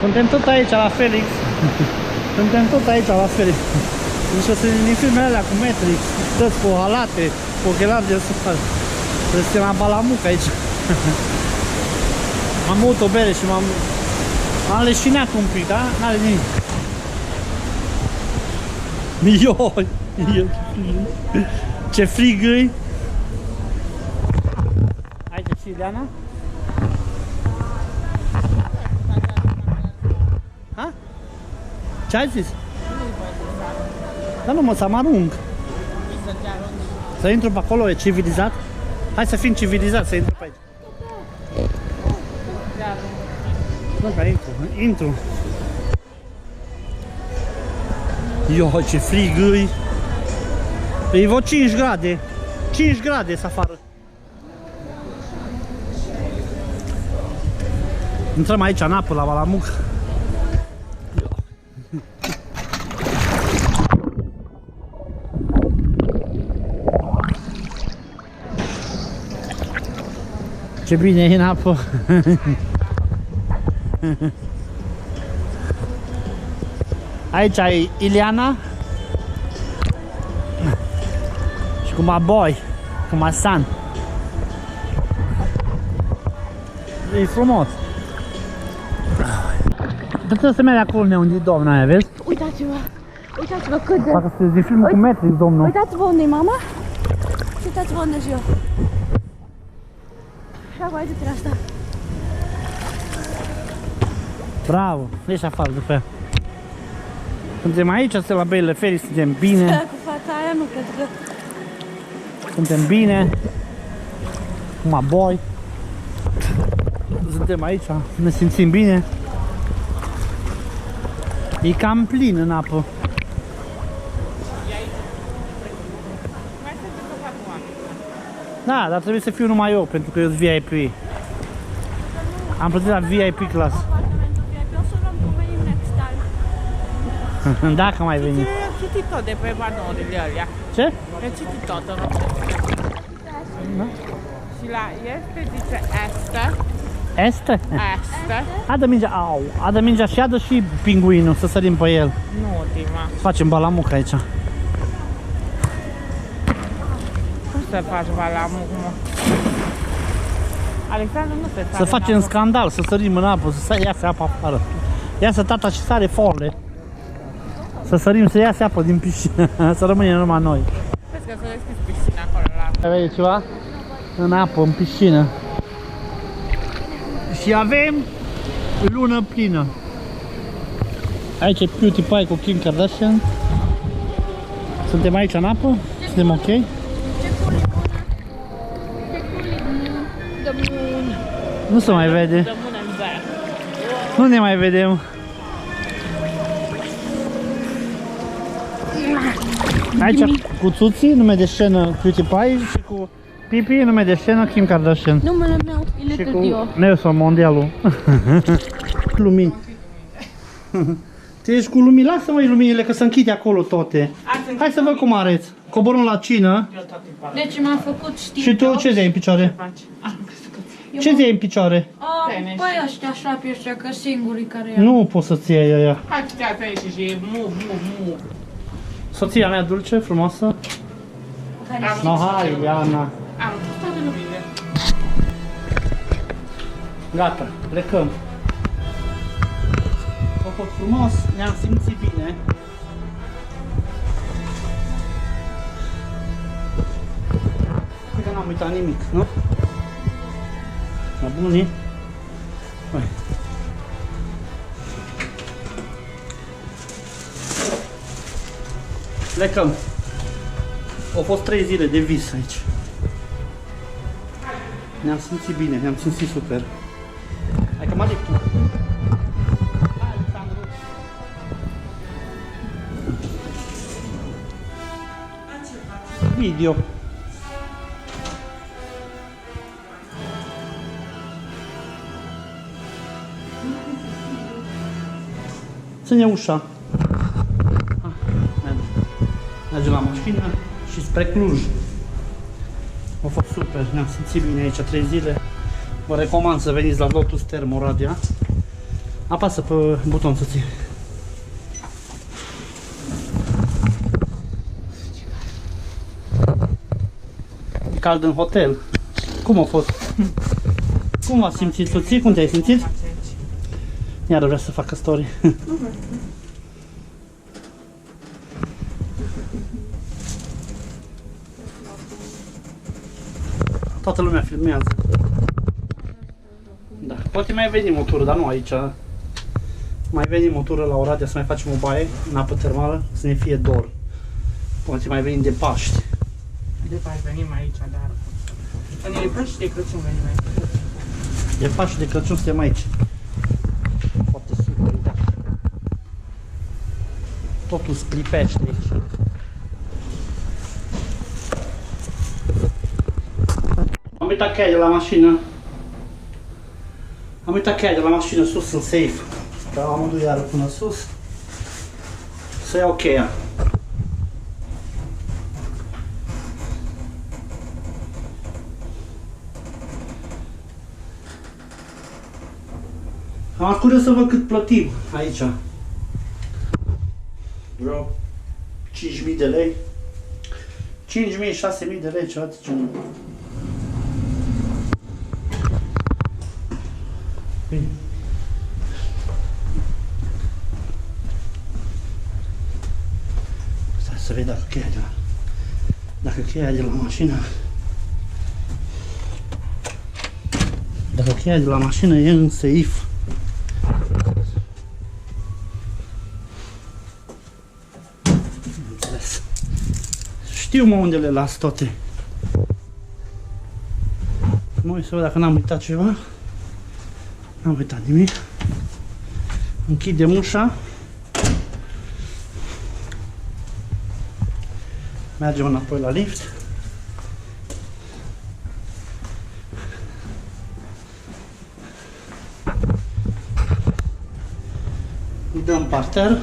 Suntem tot aici la Felix. Suntem tot aici la Felix. Deci o să din filmele alea cu Matrix, toți cu halate, cu ochelari de soare. Să suntem la Balamuc aici. Am avut o bere și m-am leșinat un pic, da? N-are nimic. Ce frig îi. Aici și Ileana? Ha? Ce ai zis? Dar nu mă, să mă arunc. Să intru pe acolo, e civilizat? Hai să fim civilizați, să intru pe aici. Nu, că intru. Io, ce frig îi. E vreo 5 grade. 5 grade să afară. Intrăm aici în apă la Balamuc. Ce bine e în apă. Aici e Ileana și cu Boy, cu San. E frumos. Trebuie să mergi acolo unde e doamna aia, vezi? Uitați-vă! Uitați-vă cât de... Poate să zic filmul cu Matrix, domnul. Uitați-vă unde e mama și uitați-vă unde sunt eu. Și apoi de asta. Bravo, ieși afară după ea. Suntem aici, suntem la Beile Ferii, suntem bine. Cu fața aia nu cred că... Suntem bine. Cu Boy. Suntem aici, ne simțim bine. E cam plin în apă. Da, dar trebuie să fiu numai eu, pentru că eu sunt VIP. Am plătit la VIP class. Dacă mai veni. Am citit tot de pe banourile alea. Ce? Am citit tot, nu? Da? Și la este zice este. Este? Este. Adă mingea, au, adă mingea și adă și pinguinul, să sărim pe el. Nu, Dima. Facem Balamuc aici. Cum să faci Balamuc, mă? Alexandru nu se Să facem scandal, să sărim în apă, să iasă apa afară. Iasă tata și sare foarele. Să sărim, să iasă apă din piscină, să rămânem numai noi. Vezi că s-a deschis piscina acolo la... Vezi ceva? În apă, în piscină. Și avem lună plină. Aici e Beauty Pie cu Kim Kardashian. Suntem aici în apă? Suntem ok? Nu se mai vede. Nu ne mai vedem. Aici cu Tuții, nume de scenă Beauty Pie, și cu Pipi, nume de scenă Kim Kardashian. Numele meu e Și Little Dio. cu Nelson Mondialul. Lumini. Tu ești cu lumini, lasă-mă luminile că se închide acolo toate. Hai să văd cum arăți. Coborâm la cină. Deci m-am făcut știi. Și tu ce zi ai în picioare? Ce zi ai în picioare? Păi ăștia așa pe ăștia, că singurii care iau. Nu poți să-ți iei aia. Hai că te-a trăit și mu. Soția mea dulce, frumoasă. No, hai, Iana. Am toate luminile. Gata, plecăm. A fost frumos, ne-am simțit bine. Cred că n-am uitat nimic, nu? La bunii? Hai. Plecăm. Au fost 3 zile de vis aici. Ne-am simțit bine, ne-am simțit super. Hai că mă aleg tu. Video. Ține ușa. Mergem la mașină și spre Cluj. A fost super, ne-am simțit bine aici 3 zile. Vă recomand să veniți la Lotus Term Oradea. Apasă pe buton să ții. E cald în hotel. Cum a fost? Cum a simțit soție? Cum te-ai simțit? Iară vrea să facă story. Toată lumea filmează. Da. Poate mai venim o tură, dar nu aici. Mai venim o tură la Oradea să mai facem o baie în apă termală, să ne fie dor. Poate mai venim de Paști. De Paști venim aici, dar... De Paști și de Crăciun venim aici. De Paști și de Crăciun suntem aici. Foarte super, da. Totul sclipește aici. Am uitat cheia de la mașină. Am uitat cheia de la mașină sus în safe. Dar am dus iară până sus. Să iau cheia. Am curios să văd cât plătim aici. Vreo 5.000 de lei. 5.000, 6.000 de lei, ceva de genul. Bine. Stai să vezi dacă cheia de la... Dacă cheia de la mașină... Dacă cheia de la mașină e în safe. Înțeles. Știu mă unde le las toate. Mă uit să văd dacă n-am uitat ceva. N-am uitat nimic. Închidem ușa. Mergem înapoi la lift. Îi dăm parter.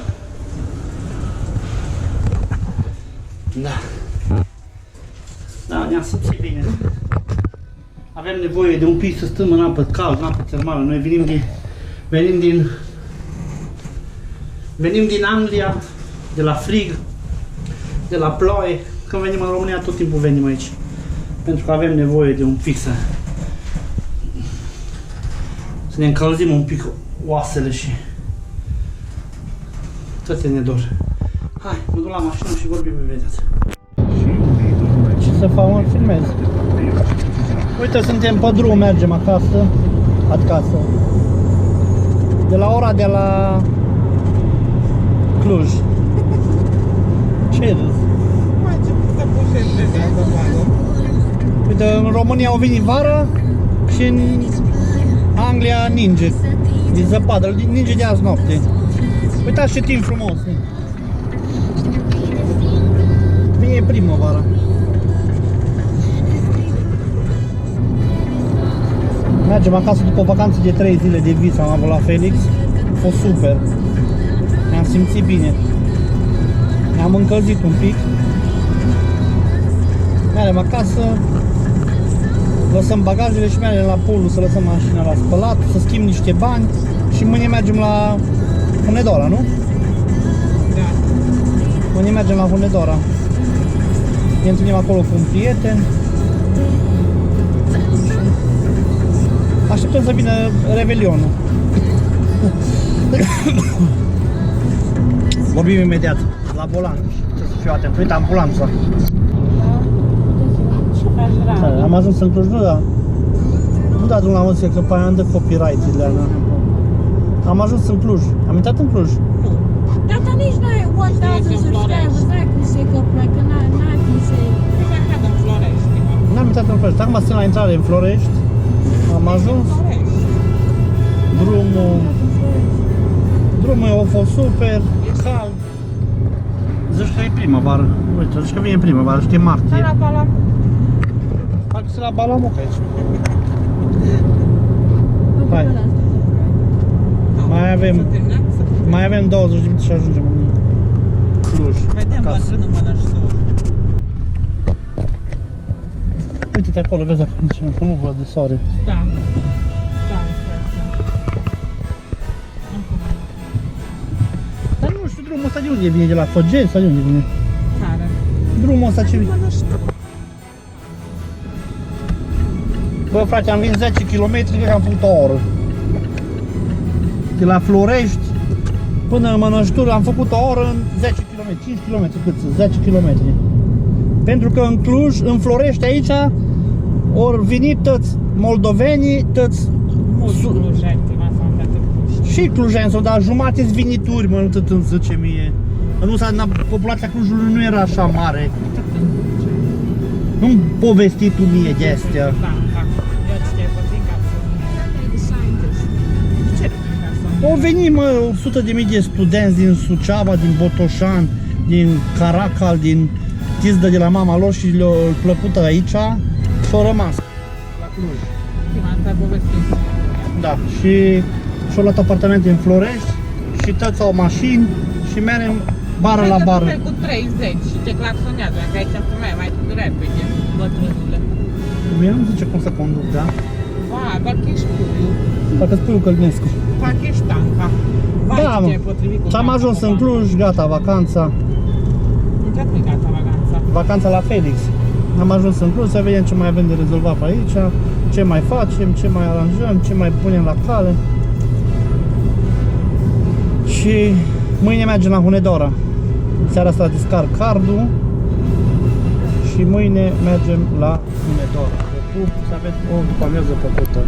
Da. Da, ne-am simțit bine. Avem nevoie de un pic să stăm în apă cald, în apă termală. Noi venim din Anglia, de la frig, de la ploaie. Când venim în România, tot timpul venim aici. Pentru că avem nevoie de un pic să ne încălzim un pic oasele și tot ne dor. Hai, mă duc la mașină și vorbim imediat. Ce să fac, mă filmez. Uite, suntem pe drum, mergem acasă. De la ora de la Cluj. Ce ai zis? Uite, în România au venit vara și în Anglia ninge. E zăpadă, ninge de azi noapte. Uitați ce timp frumos. E primăvara. Mergem acasă după o vacanță de 3 zile de vis am avut la Felix. A fost super. Ne-am simțit bine. Ne-am încălzit un pic. Mergem acasă. Lăsăm bagajele și mergem la pool să lăsăm mașina la spălat, să schimb niște bani și mâine mergem la Hunedoara, nu? Da. Mâine mergem la Hunedoara. Ne întâlnim acolo cu un prieten. Așteptăm să vină Revelionul. Vorbim imediat. La volan. Trebuie să fiu atent. Uite, ambulanța. Da, am ajuns în Cluj, nu da. Nu da drumul la muzică, că pe aia îmi dă copyright-urile alea. Am ajuns în Cluj. Am intrat în Cluj. Tata, nici n-ai 1000 subscribers, n-ai cum să-i copyright, că n-ai cum să-i... În Florești. N-am intrat în Florești. Acum sunt la intrare în Florești. Am ajuns. Drumul a fost super, e cald. Zici că e primăvară. Uite, zici că vine primăvară, știi, martie. La Balam. Parcă sunt la Balamuc aici. Hai. Mai avem 20 de minute și ajungem în Cluj. Vedem, bătrână mână și tu. Uite-te acolo, vezi dacă nu văd de soare. Da. Da, drumul ăsta de unde vine? De la Făgeri sau de unde vine? Care? Drumul ăsta ce vine? Nu știu. Bă, frate, am venit 10 km, cred că am făcut o oră. De la Florești până în Mănăștură am făcut o oră în 10 km, 5 km, cât sunt? 10 km. Pentru că în Cluj, în Florești aici, ori venit toți moldovenii, toți Mulți clujeni, m-am aflat în Cluj. și clujeni s-au dat jumate-s venituri, mă, nu tot îmi zice mie. Nu populația Clujului nu era așa mare. Nu-mi povesti tu mie de astea. Da, da. Eu știu puțin ca să... The scientist. Ce nu ca să... Au venit, mă, 100.000 de studenți din Suceava, din Botoșan, din Caracal, din Tizdă de la mama lor și le-au plăcut aici și au rămas la Cluj. Asta povestit. Da, și și-au luat apartamente în Florești și toți au mașini și mergem bară la bară. Hai cu 30 și te claxonează, că aici femeia mai repede, bătrânule. Mie nu zice cum să conduc, da? Va, parcă ești puiu, Parcă-ți puiul Călinescu. parcă ești tanca. Vai, Da, ce mă. te-ai potrivit cu Și am tanca, ajuns în mă. Cluj, gata, vacanța. Încă nu-i gata vacanța. Vacanța la Felix. Am ajuns în Cluj să vedem ce mai avem de rezolvat pe aici, ce mai facem, ce mai aranjăm, ce mai punem la cale. Și mâine mergem la Hunedoara. Seara asta descarc cardul și mâine mergem la Hunedoara. Vă pup, să aveți o după amiază plăcută.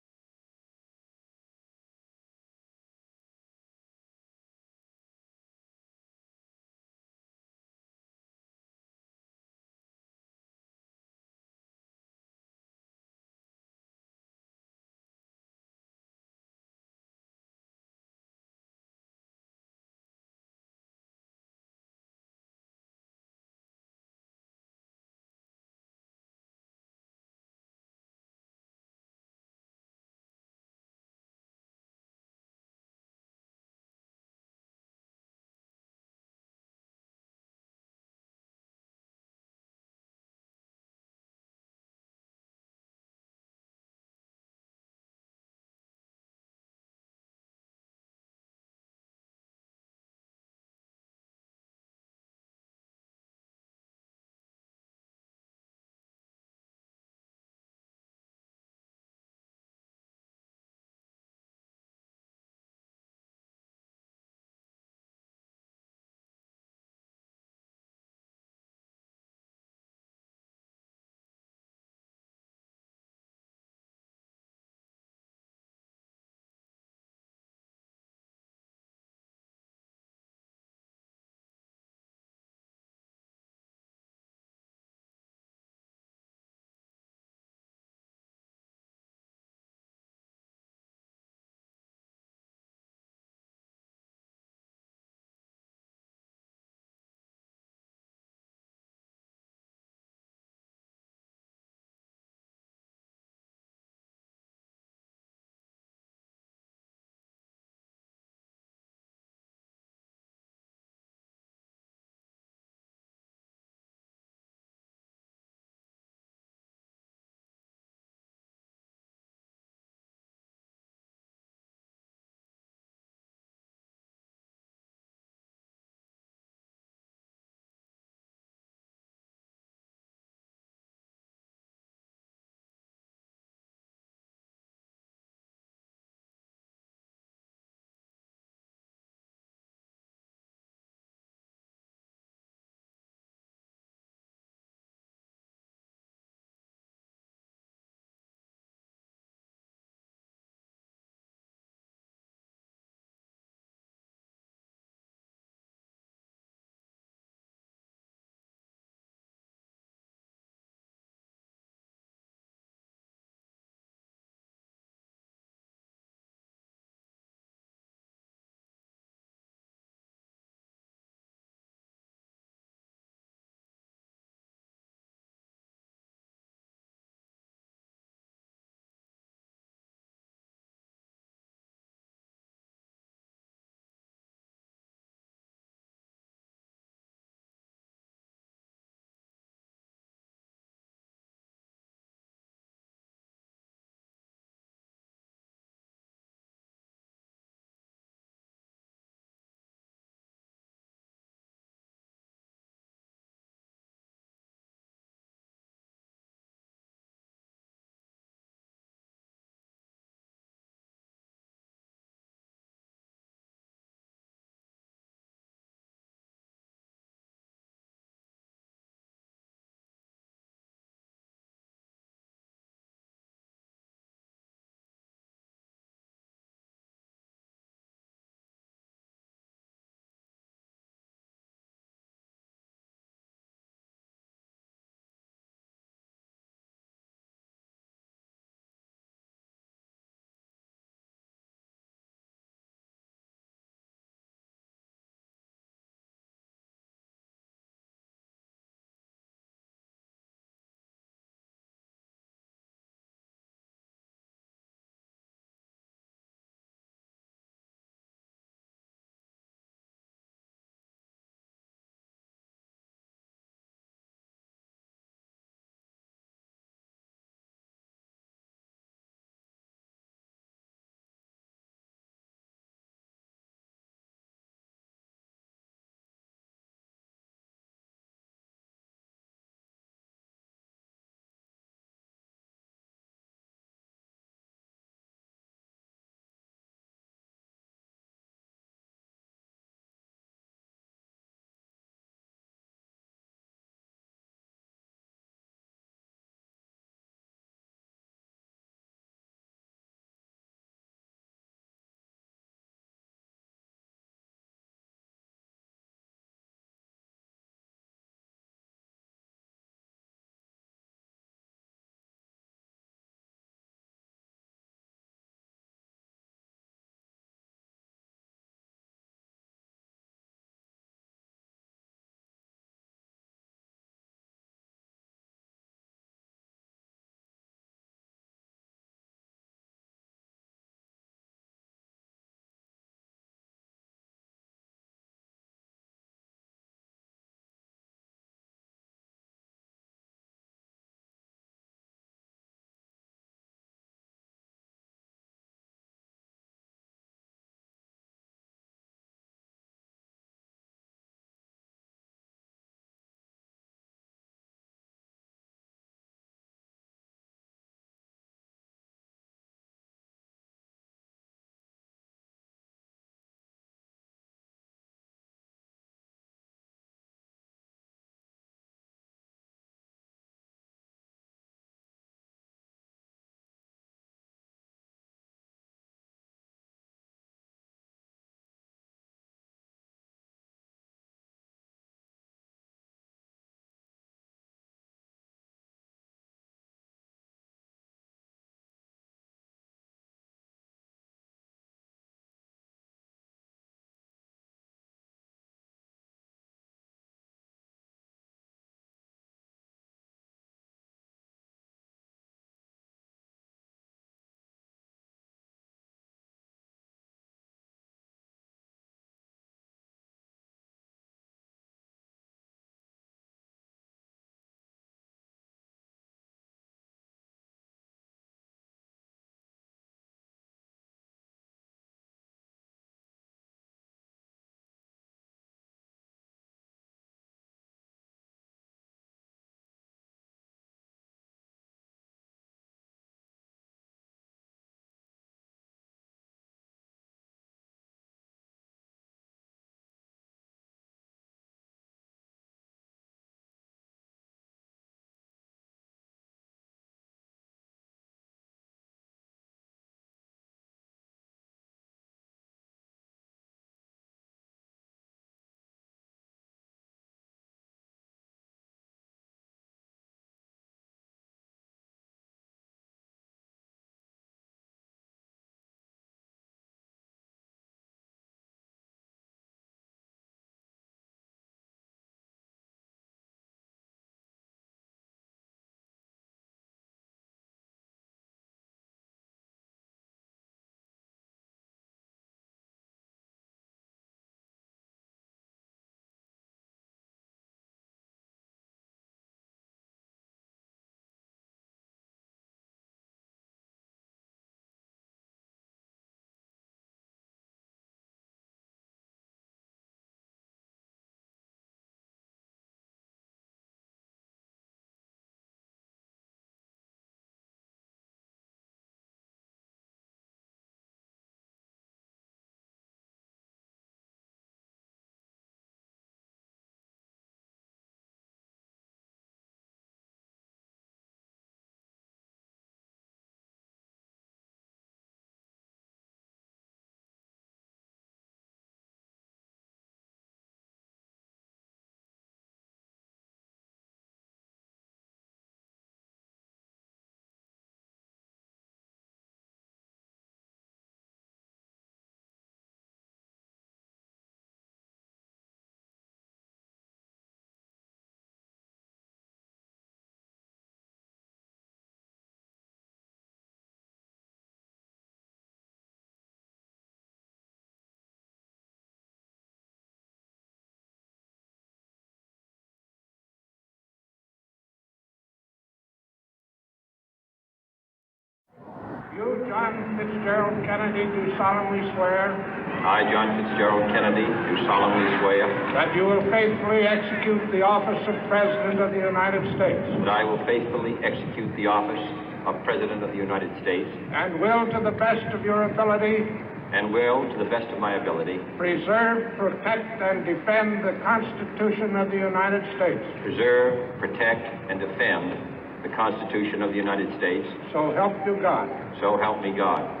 You, John Fitzgerald Kennedy, do solemnly swear I, John Fitzgerald Kennedy, do solemnly swear that you will faithfully execute the office of President of the United States that I will faithfully execute the office of President of the United States and will, to the best of your ability, and will, to the best of my ability, preserve, protect, and defend the Constitution of the United States. preserve, protect, and defend the Constitution of the United States. So help you God. So help me God.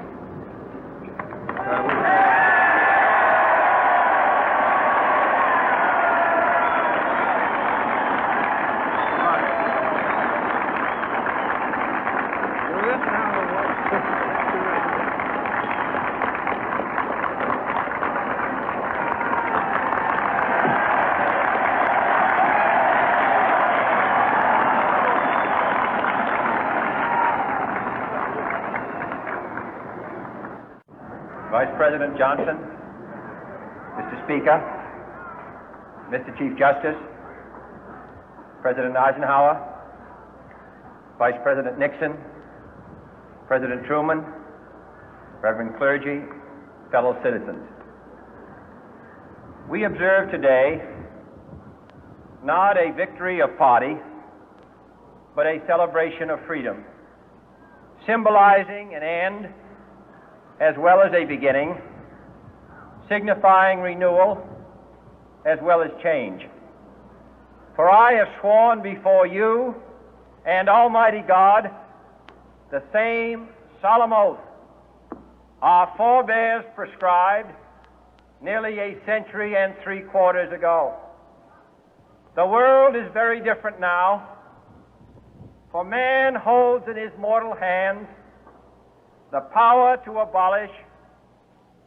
Vice President Johnson, Mr. Speaker, Mr. Chief Justice, President Eisenhower, Vice President Nixon, President Truman, Reverend clergy, fellow citizens. We observe today not a victory of party, but a celebration of freedom, symbolizing an end as well as a beginning, signifying renewal as well as change. For I have sworn before you and Almighty God the same solemn oath our forebears prescribed nearly a century and 3/4 ago. The world is very different now, for man holds in his mortal hands the power to abolish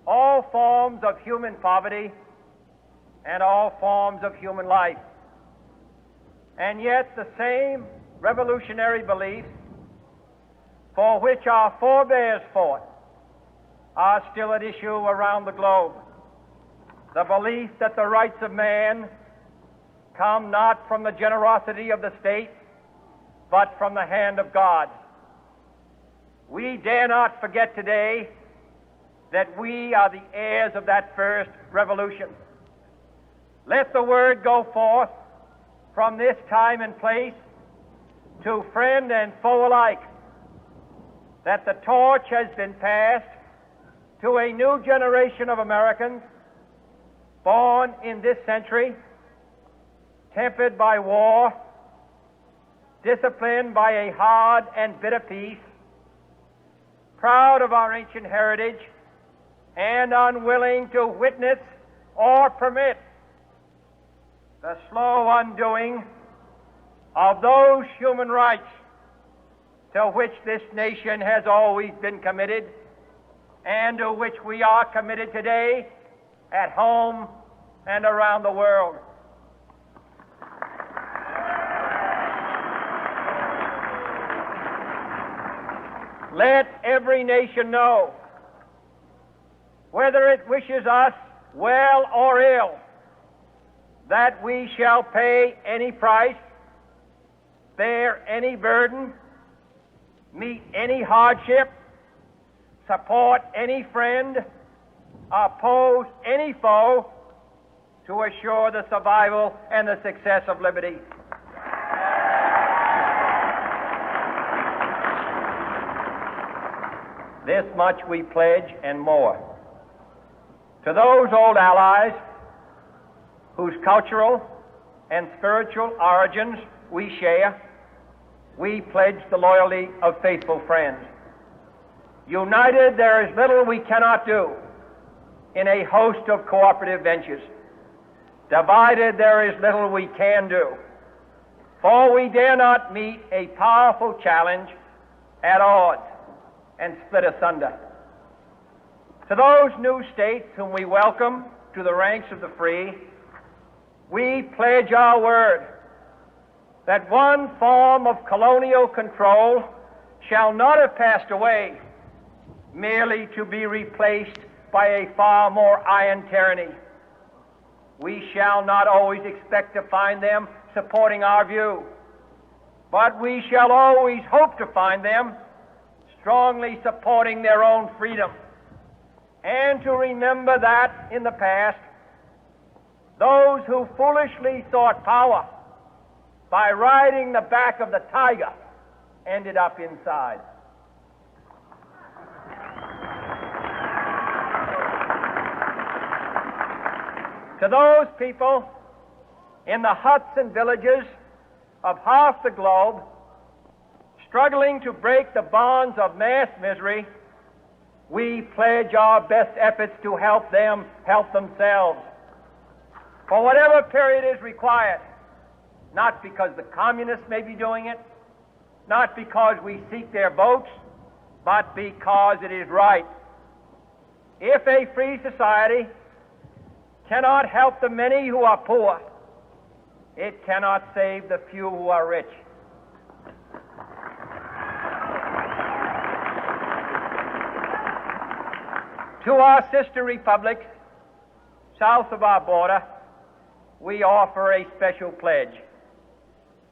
all forms of human poverty and all forms of human life. And yet the same revolutionary beliefs for which our forebears fought are still at issue around the globe. The belief that the rights of man come not from the generosity of the state, but from the hand of God. We dare not forget today that we are the heirs of that first revolution. Let the word go forth from this time and place to friend and foe alike that the torch has been passed to a new generation of Americans born in this century, tempered by war, disciplined by a hard and bitter peace, proud of our ancient heritage, and unwilling to witness or permit the slow undoing of those human rights to which this nation has always been committed and to which we are committed today at home and around the world. Let every nation know, whether it wishes us well or ill, that we shall pay any price, bear any burden, meet any hardship, support any friend, oppose any foe to assure the survival and the success of liberty. This much we pledge and more. To those old allies whose cultural and spiritual origins we share, we pledge the loyalty of faithful friends. United, there is little we cannot do in a host of cooperative ventures. Divided, there is little we can do, for we dare not meet a powerful challenge at odds and split asunder. To those new states whom we welcome to the ranks of the free, we pledge our word that one form of colonial control shall not have passed away merely to be replaced by a far more iron tyranny. We shall not always expect to find them supporting our view, but we shall always hope to find them strongly supporting their own freedom, and to remember that in the past, those who foolishly sought power by riding the back of the tiger ended up inside. To those people in the huts and villages of half the globe struggling to break the bonds of mass misery, we pledge our best efforts to help them help themselves for whatever period is required, not because the communists may be doing it, not because we seek their votes, but because it is right. If a free society cannot help the many who are poor, it cannot save the few who are rich. To our sister republics south of our border, we offer a special pledge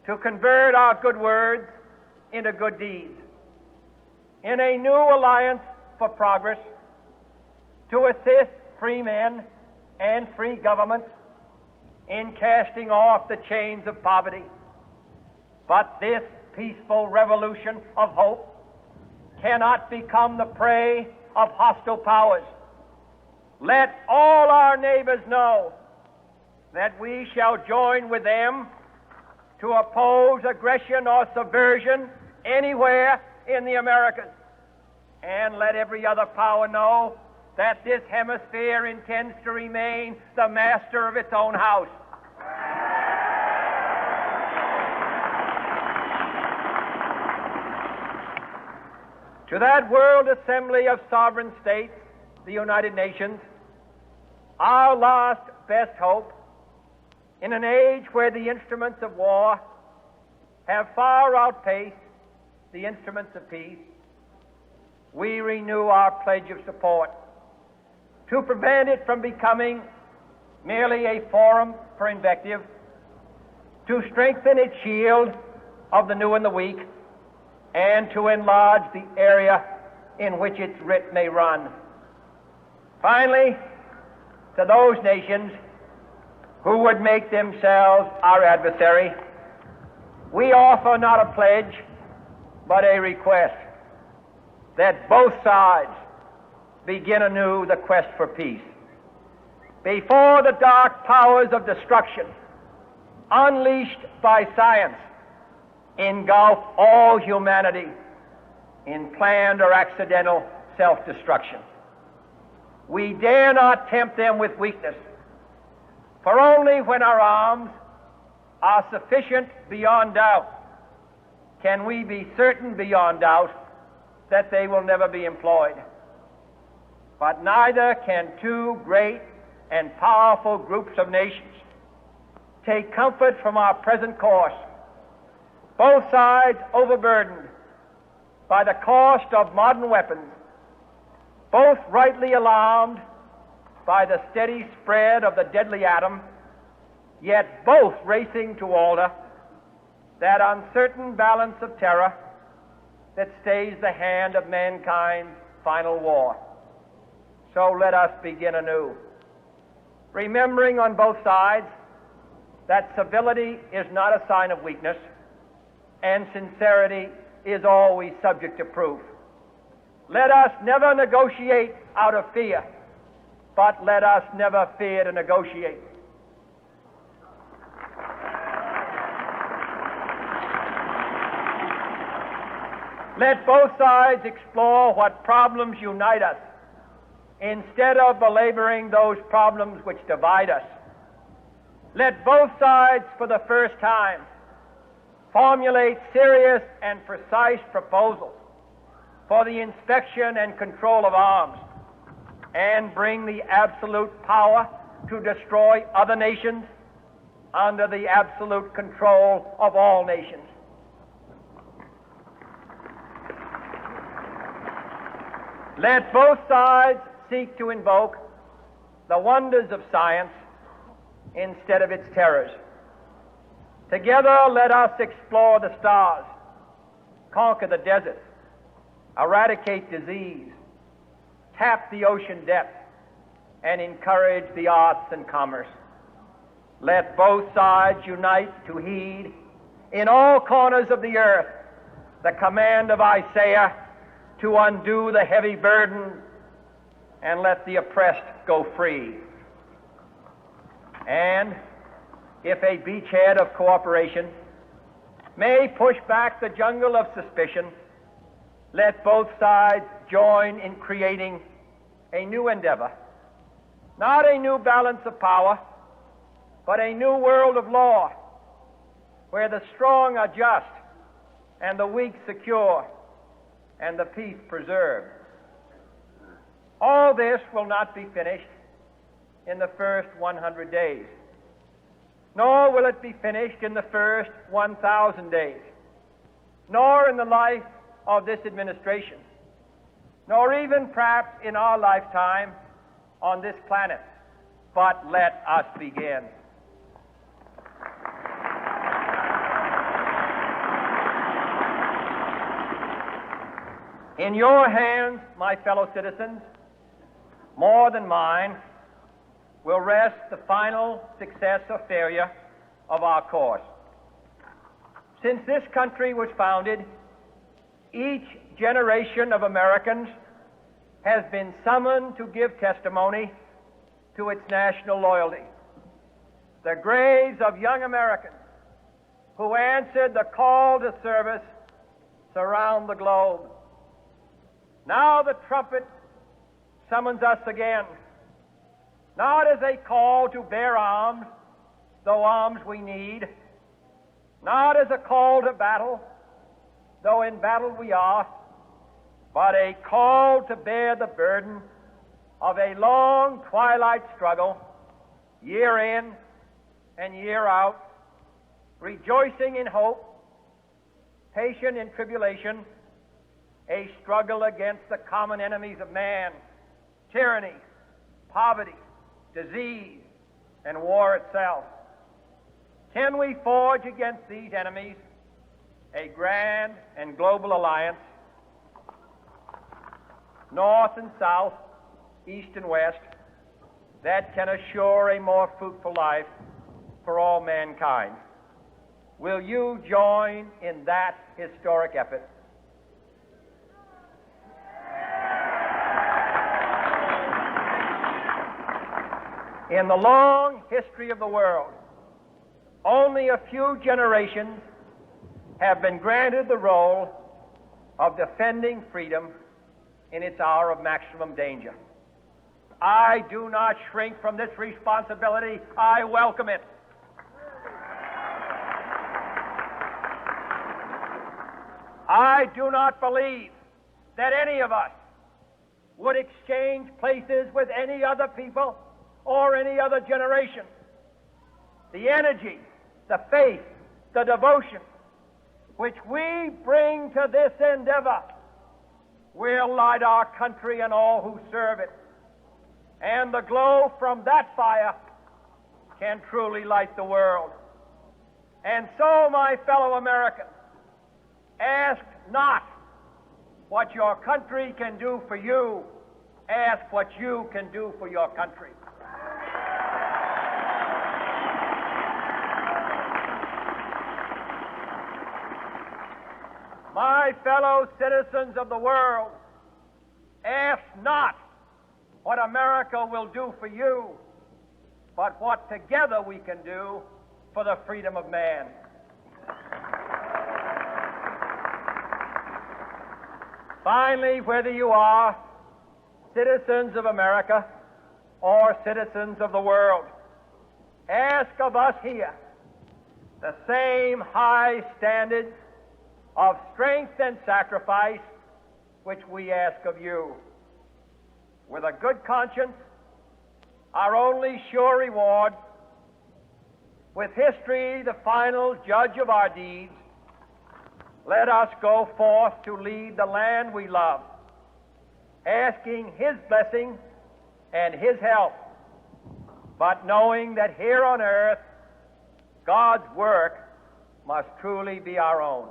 to convert our good words into good deeds, in a new alliance for progress, to assist free men and free governments in casting off the chains of poverty. But this peaceful revolution of hope cannot become the prey of hostile powers. Let all our neighbors know that we shall join with them to oppose aggression or subversion anywhere in the Americas. And let every other power know that this hemisphere intends to remain the master of its own house. To that World Assembly of Sovereign States, the United Nations, our last best hope, in an age where the instruments of war have far outpaced the instruments of peace, we renew our pledge of support to prevent it from becoming merely a forum for invective, to strengthen its shield of the new and the weak, and to enlarge the area in which its writ may run. Finally, to those nations who would make themselves our adversary, we offer not a pledge, but a request that both sides begin anew the quest for peace. Before the dark powers of destruction, unleashed by science, engulf all humanity in planned or accidental self-destruction, we dare not tempt them with weakness, for only when our arms are sufficient beyond doubt can we be certain beyond doubt that they will never be employed. But neither can two great and powerful groups of nations take comfort from our present course, both sides overburdened by the cost of modern weapons, both rightly alarmed by the steady spread of the deadly atom, yet both racing to alter that uncertain balance of terror that stays the hand of mankind's final war. So let us begin anew, remembering on both sides that civility is not a sign of weakness, and sincerity is always subject to proof. Let us never negotiate out of fear, but let us never fear to negotiate. Let both sides explore what problems unite us, instead of belaboring those problems which divide us. Let both sides, for the first time, formulate serious and precise proposals for the inspection and control of arms, and bring the absolute power to destroy other nations under the absolute control of all nations. Let both sides seek to invoke the wonders of science instead of its terrors. Together, let us explore the stars, conquer the deserts, eradicate disease, tap the ocean depth, and encourage the arts and commerce. Let both sides unite to heed in all corners of the earth the command of Isaiah to undo the heavy burden and let the oppressed go free. And if a beachhead of cooperation may push back the jungle of suspicion, let both sides join in creating a new endeavor, not a new balance of power, but a new world of law, where the strong are just and the weak secure and the peace preserved. All this will not be finished in the first 100 days, nor will it be finished in the first 1,000 days, nor in the life of this administration, nor even perhaps in our lifetime on this planet. But let us begin. In your hands, my fellow citizens, more than mine, will rest the final success or failure of our course. Since this country was founded, each generation of Americans has been summoned to give testimony to its national loyalty. The graves of young Americans who answered the call to service surround the globe. Now the trumpet summons us again, not as a call to bear arms, though arms we need, not as a call to battle, though in battle we are, but a call to bear the burden of a long twilight struggle, year in and year out, rejoicing in hope, patient in tribulation, a struggle against the common enemies of man, tyranny, poverty, disease, and war itself. Can we forge against these enemies a grand and global alliance, north and south, east and west, that can assure a more fruitful life for all mankind? Will you join in that historic effort? In the long history of the world, only a few generations have been granted the role of defending freedom in its hour of maximum danger. I do not shrink from this responsibility. I welcome it. I do not believe that any of us would exchange places with any other people or any other generation. The energy, the faith, the devotion which we bring to this endeavor will light our country and all who serve it. And the glow from that fire can truly light the world. And so, my fellow Americans, ask not what your country can do for you, ask what you can do for your country. My fellow citizens of the world, ask not what America will do for you, but what together we can do for the freedom of man. Finally, whether you are citizens of America or citizens of the world, ask of us here the same high standards of strength and sacrifice which we ask of you. With a good conscience, our only sure reward, with history the final judge of our deeds, let us go forth to lead the land we love, asking His blessing and His help, but knowing that here on earth, God's work must truly be our own.